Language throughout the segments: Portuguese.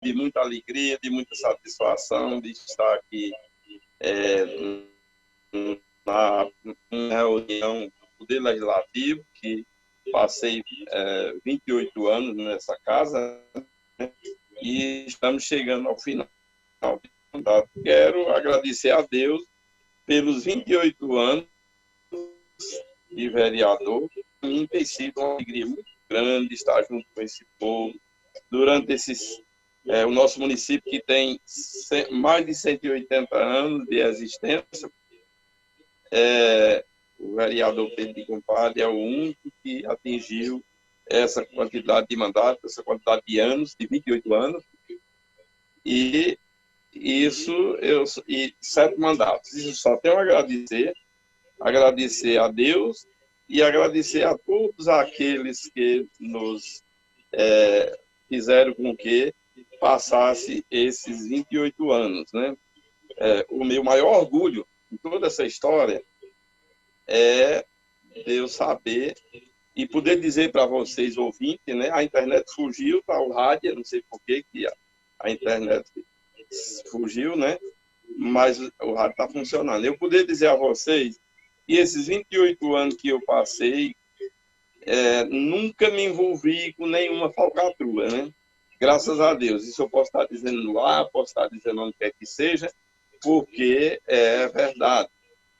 de muita alegria, de muita satisfação de estar aqui na reunião do Poder Legislativo, que passei 28 anos nessa casa, né, e estamos chegando ao final do mandato. Quero agradecer a Deus pelos 28 anos de vereador. Para mim tem sido uma alegria muito grande estar junto com esse povo. Durante o nosso município, que tem mais de 180 anos de existência, o vereador Pedro de Compadre é o único que atingiu essa quantidade de mandatos, essa quantidade de anos, de 28 anos, e 7 mandatos. Isso só tenho a agradecer a Deus e agradecer a todos aqueles que nos fizeram com que passasse esses 28 anos, né? O meu maior orgulho em toda essa história é Deus saber e poder dizer para vocês, ouvintes, né? A internet fugiu para o rádio, não sei por que a internet fugiu, né? Mas o rádio está funcionando. Eu poder dizer a vocês que esses 28 anos que eu passei, nunca me envolvi com nenhuma falcatrua, né? Graças a Deus. Isso eu posso estar dizendo no ar, posso estar dizendo onde quer que seja, porque é verdade.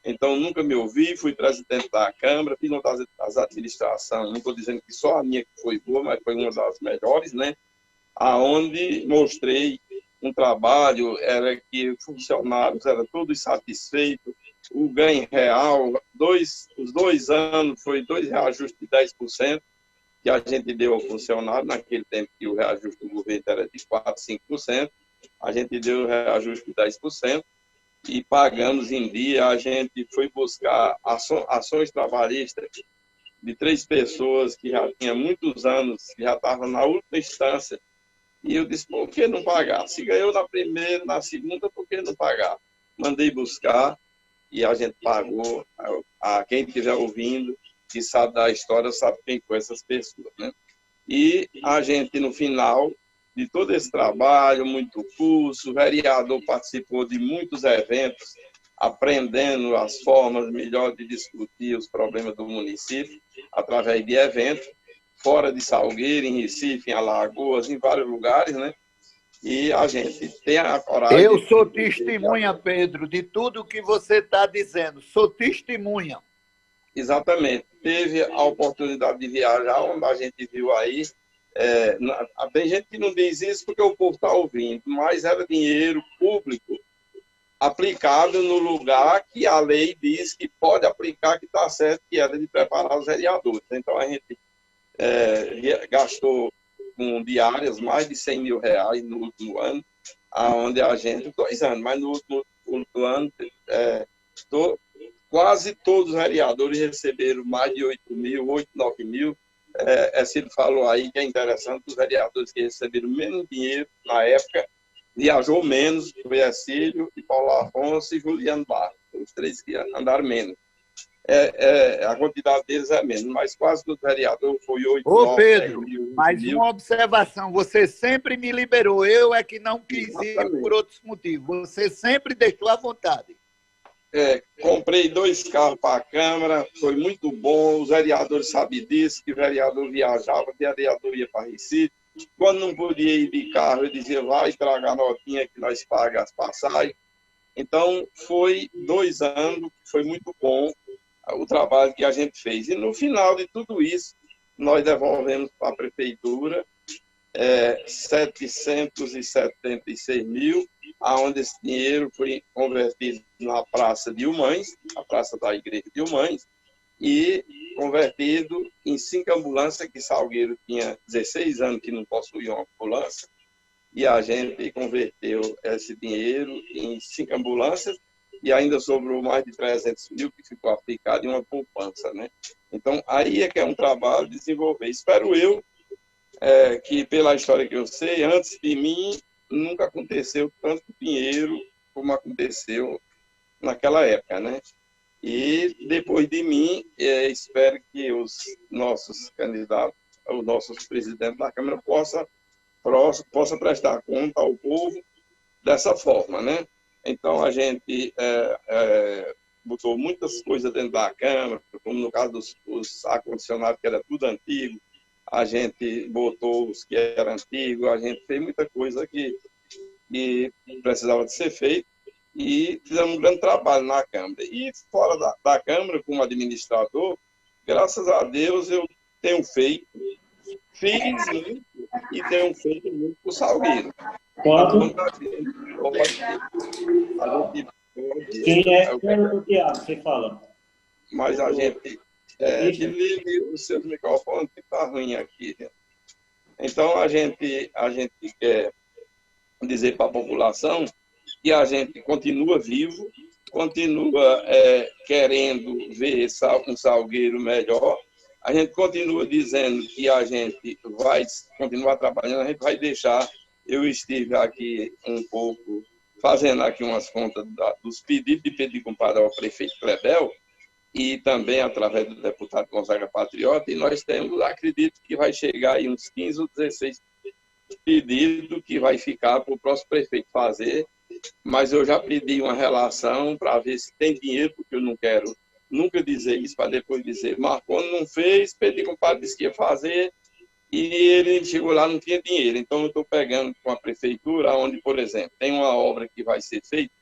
Então, nunca me ouvi, fui presidente da Câmara, fiz uma das administrações, não estou dizendo que só a minha que foi boa, mas foi uma das melhores, né? Aonde mostrei um trabalho, era que funcionários eram todos satisfeitos, o ganho real, os 2 anos foi 2 reajustes de 10%, que a gente deu ao funcionário, naquele tempo que o reajuste do governo era de 4%, 5%, a gente deu o reajuste de 10%, e pagamos em dia. A gente foi buscar ações trabalhistas de 3 pessoas que já tinham muitos anos, que já estavam na última instância, e eu disse, por que não pagar? Se ganhou na primeira, na segunda, por que não pagar? Mandei buscar e a gente pagou. A quem estiver ouvindo, que sabe da história, sabe quem foi essas pessoas, né? E a gente, no final de todo esse trabalho, muito curso, o vereador participou de muitos eventos, aprendendo as formas melhores de discutir os problemas do município, através de eventos, fora de Salgueiro, em Recife, em Alagoas, em vários lugares, né? E a gente tem a coragem... Eu sou testemunha, Pedro, de tudo que você está dizendo. Sou testemunha. Exatamente. Teve a oportunidade de viajar, onde a gente viu aí. Tem gente que não diz isso porque o povo está ouvindo, mas era dinheiro público aplicado no lugar que a lei diz que pode aplicar, que está certo, que era de preparar os vereadores. Então, a gente gastou com diárias mais de 100 mil reais no último ano, onde a gente, 2 anos, mas no último ano, quase todos os vereadores receberam mais de 8 mil, 8, 9 mil. Ciro falou aí que é interessante, os vereadores que receberam menos dinheiro na época, viajou menos, foi Cílio, e Paulo Afonso e Juliano Barros, os 3 que andaram menos. A quantidade deles é menos, mas quase todo vereador foi 8, Ô, 9, Pedro, 10 mil, mais mil. uma observação, você sempre me liberou, eu é que não quis Exatamente. ir por outros motivos, você sempre deixou à vontade. Comprei 2 carros para a Câmara, foi muito bom, os vereadores sabem disso, que o vereador viajava, o vereador ia para Recife, quando não podia ir de carro, eu dizia, vai tragar a notinha que nós pagamos as passagens. Então, foi 2 anos, foi muito bom o trabalho que a gente fez. E no final de tudo isso, nós devolvemos para a Prefeitura 776 mil, onde esse dinheiro foi convertido na Praça de Humães, a Praça da Igreja de Humães, e convertido em 5 ambulâncias, que Salgueiro tinha 16 anos que não possuía uma ambulância, e a gente converteu esse dinheiro em 5 ambulâncias, e ainda sobrou mais de 300 mil que ficou aplicado em uma poupança, né? Então, aí é que é um trabalho de desenvolver. Espero eu que, pela história que eu sei, antes de mim, nunca aconteceu tanto dinheiro como aconteceu naquela época, né? E, depois de mim, espero que os nossos candidatos, os nossos presidentes da Câmara possam possa prestar conta ao povo dessa forma, né? Então, a gente botou muitas coisas dentro da Câmara, como no caso dos ar-condicionados, que era tudo antigo, a gente botou os que eram antigos, a gente fez muita coisa que precisava de ser feito e fizemos um grande trabalho na Câmara. E fora da Câmara, como administrador, graças a Deus eu tenho feito, fiz muito e tenho feito muito para o Salgueiro. Quanto? Então, a gente pode, Quem é o Tiago? Você fala. mas a gente desligue os seus microfones que está ruim aqui. Então, a gente quer dizer para a população que a gente continua vivo, continua querendo ver um Salgueiro melhor, a gente continua dizendo que a gente vai continuar trabalhando, a gente vai deixar. Eu estive aqui um pouco fazendo aqui umas contas dos pedidos de pedir compadre ao prefeito Clebel e também através do deputado Gonzaga Patriota, e nós temos, acredito que vai chegar aí uns 15 ou 16 pedidos que vai ficar para o próximo prefeito fazer, mas eu já pedi uma relação para ver se tem dinheiro, porque eu não quero nunca dizer isso para depois dizer, Marconi não fez, pedi com o padre disse que ia fazer, e ele chegou lá, não tinha dinheiro. Então, eu estou pegando com a prefeitura, onde, por exemplo, tem uma obra que vai ser feita,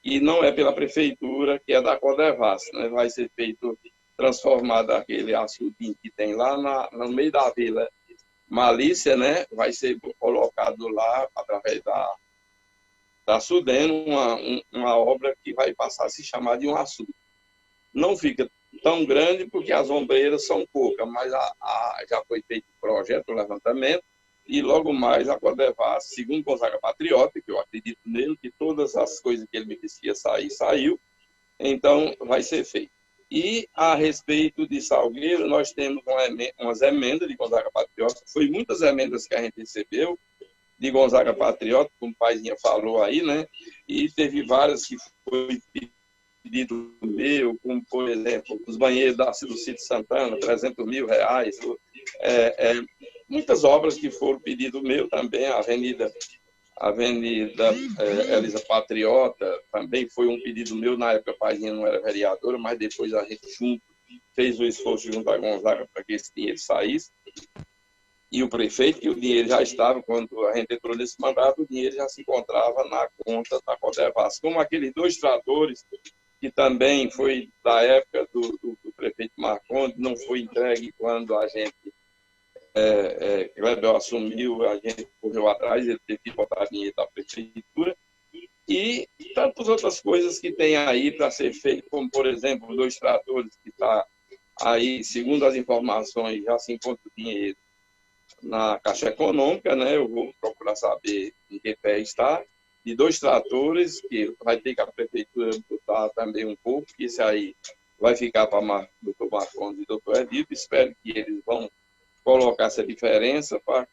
e não é pela prefeitura, que é da Codevas, né? Vai ser feito, transformado aquele açudinho que tem lá no meio da Vila Malícia, né? Vai ser colocado lá, através da Sudeno, uma obra que vai passar a se chamar de um açude. Não fica tão grande porque as ombreiras são poucas, mas já foi feito o projeto, o levantamento, e logo mais a Codevas, segundo Gonzaga Patriota, que eu acredito nele, que todas as coisas que ele me disse que ia sair, saiu, então vai ser feito. E a respeito de Salgueiro, nós temos umas emendas de Gonzaga Patriota, foi muitas emendas que a gente recebeu de Gonzaga Patriota, como o paizinho falou aí, né? E teve várias que foi pedido meu, como, por exemplo, os banheiros do Sítio Santana, R$300 mil, muitas obras que foram pedido meu também, a Avenida Elisa Patriota, também foi um pedido meu, na época a Pazinha não era vereadora, mas depois a gente junto fez o esforço junto a Gonzaga para que esse dinheiro saísse, e o prefeito, que o dinheiro já estava, quando a gente entrou nesse mandato, o dinheiro já se encontrava na conta da Codevas, como aqueles 2 tratores, que também foi da época do prefeito Marcondes, não foi entregue quando a gente, Clebel assumiu, a gente correu atrás, ele teve que botar dinheiro da prefeitura, e tantas outras coisas que tem aí para ser feito, como, por exemplo, 2 tratores que está aí, segundo as informações, já se encontra o dinheiro na Caixa Econômica, né? Eu vou procurar saber em que pé está, de 2 tratores, que vai ter que a prefeitura botar também um pouco, que isso aí vai ficar para o doutor Marcondes e o doutor Edito. Espero que eles vão colocar essa diferença para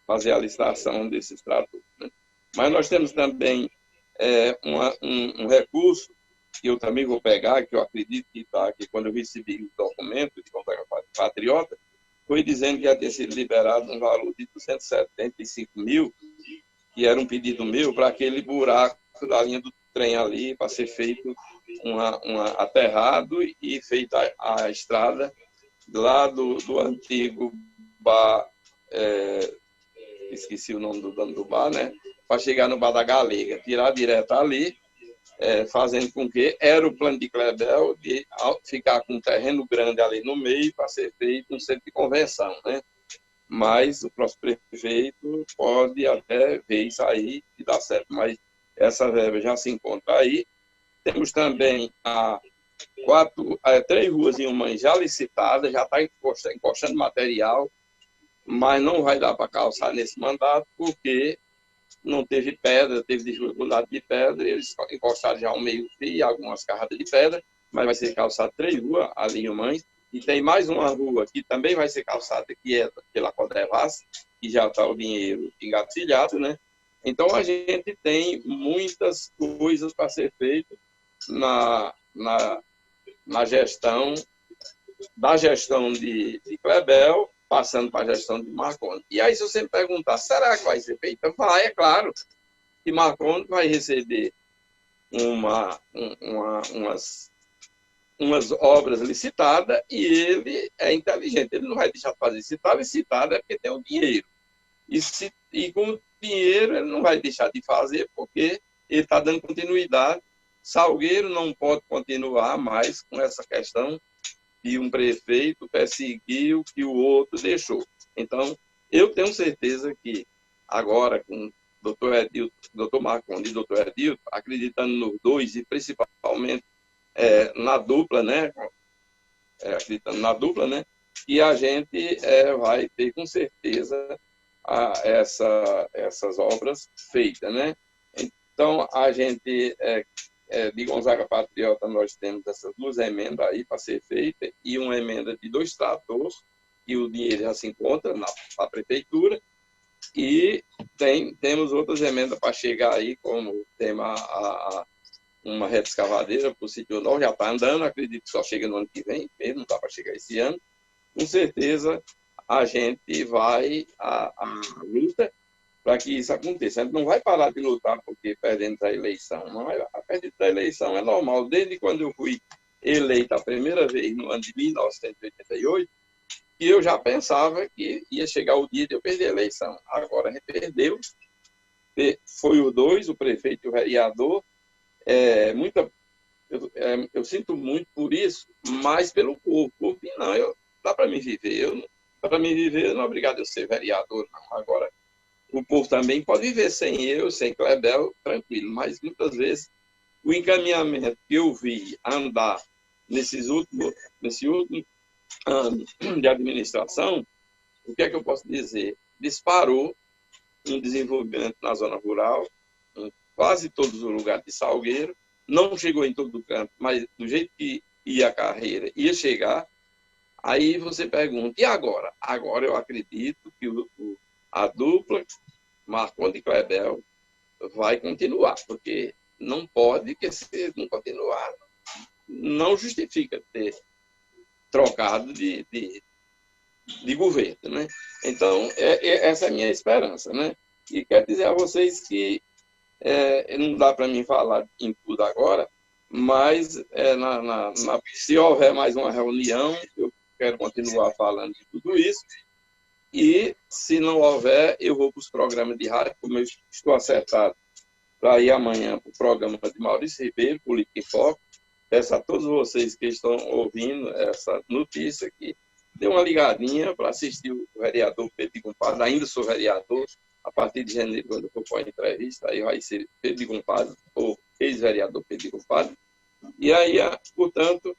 fazer a licitação desses tratores, né? Mas nós temos também um recurso que eu também vou pegar, que eu acredito que está aqui, quando eu recebi o documento de Gonzaga Patriota, foi dizendo que ia ter sido liberado um valor de 275 mil, que era um pedido meu, para aquele buraco da linha do trem ali, para ser feito aterrado e feita a estrada lá do antigo bar, esqueci o nome do dono do bar, né? Para chegar no bar da Galega, tirar direto ali, fazendo com que era o plano de Clebel de ficar com um terreno grande ali no meio para ser feito um centro de convenção, né? Mas o próximo prefeito pode até ver isso aí e dar certo, mas essa verba já se encontra aí. Temos também 3 ruas em uma já licitadas, já está encostando material, mas não vai dar para calçar nesse mandato, porque não teve pedra, teve dificuldade de pedra, eles encostaram já um meio-fio, algumas carradas de pedra, mas vai ser calçado 3 ruas ali em Mães, e tem mais uma rua que também vai ser calçada, que é pela Codevas, que já está o dinheiro engatilhado, né? Então, a gente tem muitas coisas para ser feito na gestão, da gestão de Clebel passando para a gestão de Marconi. E aí, se você me perguntar, será que vai ser feita? Vai, é claro que Marconi vai receber umas obras licitadas e ele é inteligente, ele não vai deixar de fazer. Se está licitado é porque tem o dinheiro. E com o dinheiro ele não vai deixar de fazer porque ele está dando continuidade. Salgueiro não pode continuar mais com essa questão que um prefeito perseguiu, que o outro deixou. Então, eu tenho certeza que agora, com o doutor Marconi e o doutor Edilton, acreditando nos dois e principalmente na dupla, né? Acreditando na dupla, né? E a gente vai ter com certeza essas obras feitas, né? Então, a gente, de Gonzaga Patriota, nós temos essas duas emendas aí para ser feitas e uma emenda de 2 tratores, e o dinheiro já se encontra na prefeitura, e temos outras emendas para chegar aí, como tem uma reta escavadeira para o sítio norte, já está andando, acredito que só chega no ano que vem, mesmo não dá para chegar esse ano. Com certeza, a gente vai à luta para que isso aconteça. A gente não vai parar de lutar porque perdemos a eleição. Não é, a perda da eleição é normal. Desde quando eu fui eleito a primeira vez, no ano de 1988, que eu já pensava que ia chegar o dia de eu perder a eleição. Agora, a gente perdeu. Foi o 2, o prefeito e o vereador. Eu sinto muito por isso, mas pelo povo. O povo, não, dá para mim viver. Para mim viver, eu não é obrigado a ser vereador, não. Agora, o povo também pode viver sem eu, sem Clebel, tranquilo. Mas, muitas vezes, o encaminhamento que eu vi andar nesse último ano de administração, o que é que eu posso dizer? Disparou um desenvolvimento na zona rural, em quase todos os lugares de Salgueiro. Não chegou em todo o canto, mas do jeito que ia a carreira, ia chegar. Aí você pergunta, e agora? Agora eu acredito que a dupla Marconi e Clebel vai continuar, porque não pode, que se não continuar, não justifica ter trocado de governo, né? Então, essa é a minha esperança, né? E quero dizer a vocês que não dá para mim falar em tudo agora, mas se houver mais uma reunião, eu quero continuar falando de tudo isso. E, se não houver, eu vou para os programas de rádio, como eu estou acertado para ir amanhã para o programa de Maurício Ribeiro, Política em Foco. Peço a todos vocês que estão ouvindo essa notícia que dê uma ligadinha para assistir o vereador Pedro de Compadre. Ainda sou vereador, a partir de janeiro, quando eu for para a entrevista, aí vai ser Pedro de Compadre, ou ex-vereador Pedro de Compadre. E aí, portanto,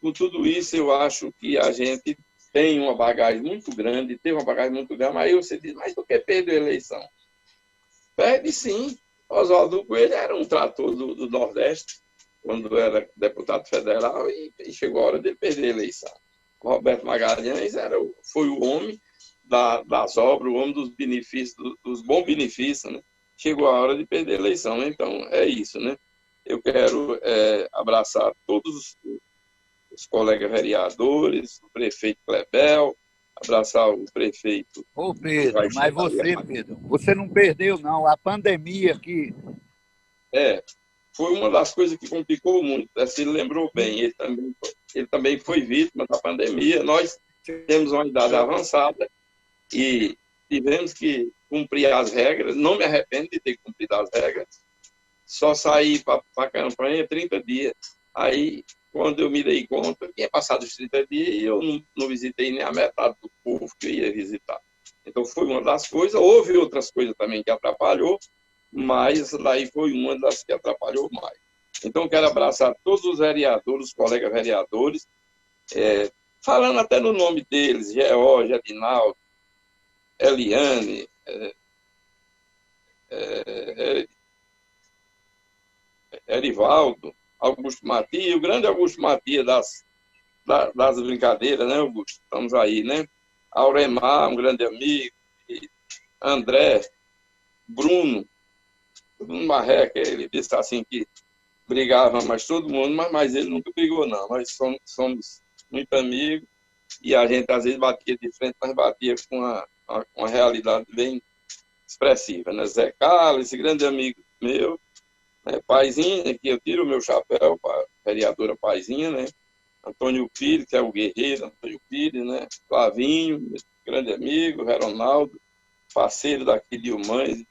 com tudo isso, eu acho que a gente tem uma bagagem muito grande, teve uma bagagem muito grande, mas aí você diz, mas por que perdeu a eleição? Perde sim. Oswaldo Coelho era um trator do Nordeste, quando era deputado federal, e chegou a hora de perder a eleição. O Roberto Magalhães foi o homem das obras, o homem dos benefícios, dos bons benefícios, né? Chegou a hora de perder a eleição. Então, é isso, né? Eu quero abraçar todos os colegas vereadores, o prefeito Clebel, abraçar o prefeito... Ô, Pedro, mas Pedro, você não perdeu, não. A pandemia que... Foi uma das coisas que complicou muito. Você lembrou bem, ele também foi vítima da pandemia. Nós temos uma idade avançada e tivemos que cumprir as regras. Não me arrependo de ter cumprido as regras. Só saí para a campanha 30 dias. Aí, quando eu me dei conta, tinha passado os 30 dias e eu não visitei nem a metade do povo que eu ia visitar. Então, foi uma das coisas. Houve outras coisas também que atrapalhou, mas essa daí foi uma das que atrapalhou mais. Então, quero abraçar todos os vereadores, os colegas vereadores, falando até no nome deles, George, Adinaldo, Eliane, Erivaldo, Augusto Matias, o grande Augusto Matias das brincadeiras, né, Augusto? Estamos aí, né? Auremar, um grande amigo, André, Bruno Marreca, ele disse assim que brigava mais todo mundo, mas ele nunca brigou, não. Nós somos muito amigos e a gente às vezes batia de frente, mas batia com uma realidade bem expressiva, né? Zé Carlos, esse grande amigo meu, né? Paizinha, que eu tiro o meu chapéu para a vereadora Paizinha, né? Antônio Pires, que é o guerreiro, Antônio Pires, né? Flavinho, grande amigo, Ronaldo, parceiro daqui de Humães,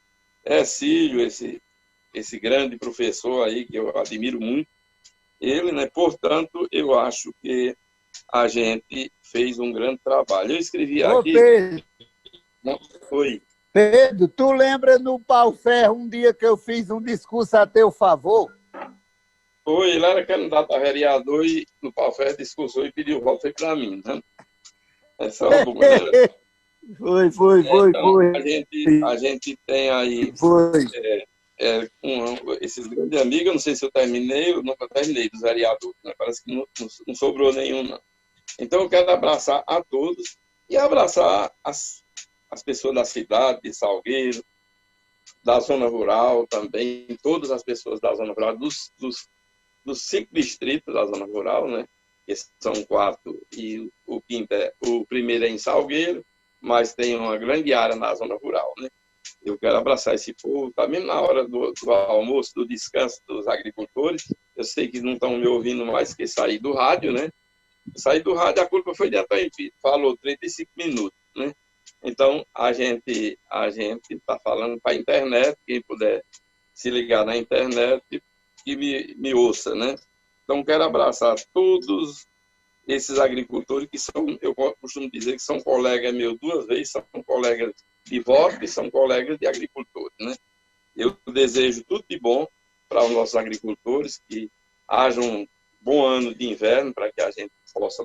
Cílio, esse grande professor aí que eu admiro muito, ele, né? Portanto, eu acho que a gente fez um grande trabalho. Eu escrevi Ô, aqui... Pedro, Oi. Pedro, tu lembra no Pau Ferro um dia que eu fiz um discurso a teu favor? Foi, ele era candidato a vereador e no Palferro discursou e pediu voto, foi para mim, né? Essa é uma boa, né? Então, a gente tem aí Foi. esses grandes amigos, eu não sei se eu terminei, eu nunca terminei dos vereadores, né? Parece que não sobrou nenhum, não. Então, eu quero abraçar a todos e abraçar as pessoas da cidade, de Salgueiro, da zona rural também, todas as pessoas da zona rural, dos 5 distritos da zona rural, né? Que são 4, e o primeiro é em Salgueiro, mas tem uma grande área na zona rural, né? Eu quero abraçar esse povo, tá mesmo na hora do almoço, do descanso dos agricultores. Eu sei que não estão me ouvindo mais que sair do rádio, né? Sair do rádio, a culpa foi de Antônio Filho, falou 35 minutos, né? Então, a gente está falando para a internet, quem puder se ligar na internet, que me ouça, né? Então, quero abraçar todos esses agricultores que são, eu costumo dizer que são colegas meus 2 vezes, são colegas de voto e são colegas de agricultores, né? Eu desejo tudo de bom para os nossos agricultores, que haja um bom ano de inverno para que a gente possa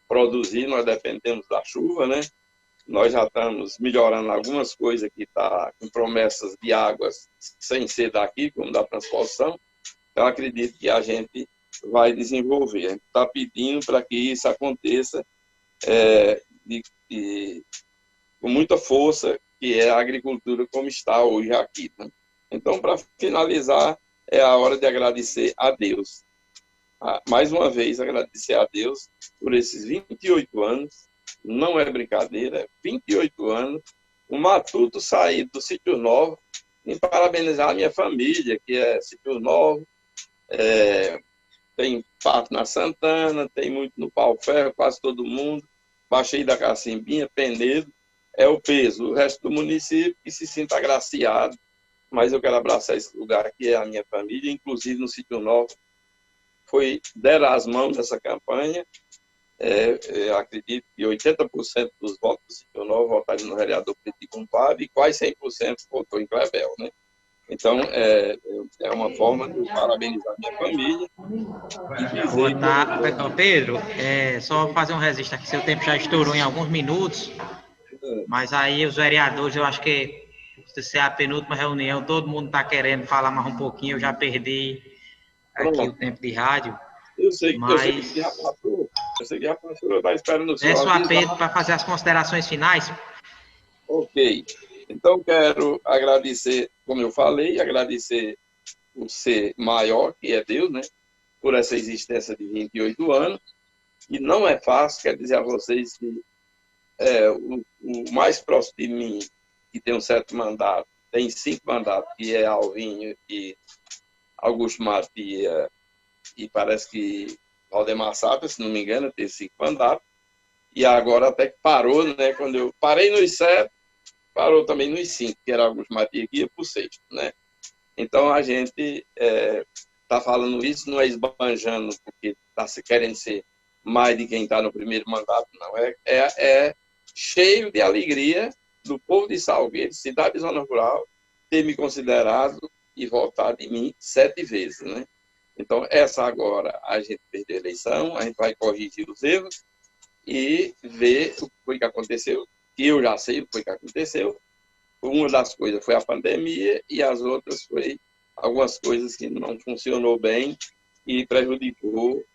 produzir, nós dependemos da chuva, né? Nós já estamos melhorando algumas coisas que está com promessas de águas sem ser daqui, como da transposição. Então, acredito que a gente vai desenvolver. A gente está pedindo para que isso aconteça com muita força, que é a agricultura como está hoje aqui, né? Então, para finalizar, é a hora de agradecer a Deus. Mais uma vez, agradecer a Deus por esses 28 anos, não é brincadeira, 28 anos, o matuto sair do Sítio Novo, e parabenizar a minha família, que é Sítio Novo, tem parte na Santana, tem muito no Pau Ferro, quase todo mundo, Baixei da Cacimbinha, Penedo, é o peso, o resto do município que se sinta agraciado, mas eu quero abraçar esse lugar que é a minha família, inclusive no Sítio Novo, deram as mãos nessa campanha, acredito que 80% dos votos do Sítio Novo votaram no vereador Petit Compadre e quase 100% votou em Clevel, né? Então, é uma forma de parabenizar minha família e dizer... Pedro, só fazer um registro aqui, seu tempo já estourou em alguns minutos, mas aí os vereadores, eu acho que se é a penúltima reunião, todo mundo está querendo falar mais um pouquinho, eu já perdi aqui o tempo de rádio. Eu sei que já passou, eu estava esperando o senhor. Peço a Pedro para fazer as considerações finais. Ok. Então, quero agradecer, como eu falei, agradecer o ser maior, que é Deus, né? Por essa existência de 28 anos. E não é fácil, quero dizer a vocês que o mais próximo de mim, que tem um certo mandato, tem 5 mandatos, que é Alvinho e Augusto Matia, e parece que Valdemar Sata, se não me engano, tem 5 mandatos. E agora até que parou, né? Quando eu parei nos 7, parou também nos 5, que era Augusto Matia, que ia para o 6º, né? Então, a gente está falando isso, não é esbanjando porque está querendo ser mais de quem está no primeiro mandato, não. É cheio de alegria do povo de Salgueiro, cidade e zona rural, ter me considerado e votado em mim 7 vezes, né? Então, essa agora, a gente perdeu a eleição, a gente vai corrigir os erros e ver o que foi que aconteceu, que eu já sei o que foi que aconteceu. Uma das coisas foi a pandemia e as outras foi algumas coisas que não funcionou bem e prejudicou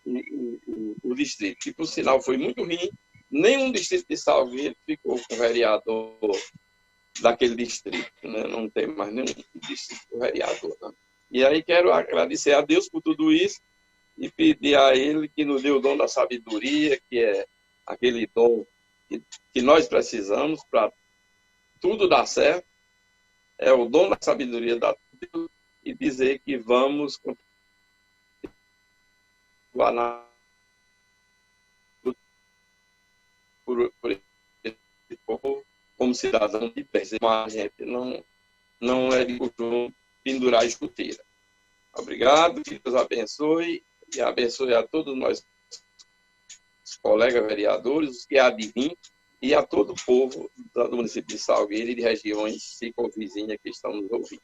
o distrito. Que, por sinal, foi muito ruim. Nenhum distrito de Salgueiro ficou com vereador daquele distrito, né? Não tem mais nenhum distrito com vereador, né? E aí quero agradecer a Deus por tudo isso e pedir a Ele que nos deu o dom da sabedoria, que é aquele dom que nós precisamos para tudo dar certo, é o dom da sabedoria da Deus, e dizer que vamos continuar por esse povo como cidadão de bem. Mas a gente não é de costume pendurar a escuteira. Obrigado, que Deus abençoe e abençoe a todos nós, os colegas vereadores, os que há de vir, e a todo o povo do município de Salgueiro e de regiões circunvizinhas que estão nos ouvindo.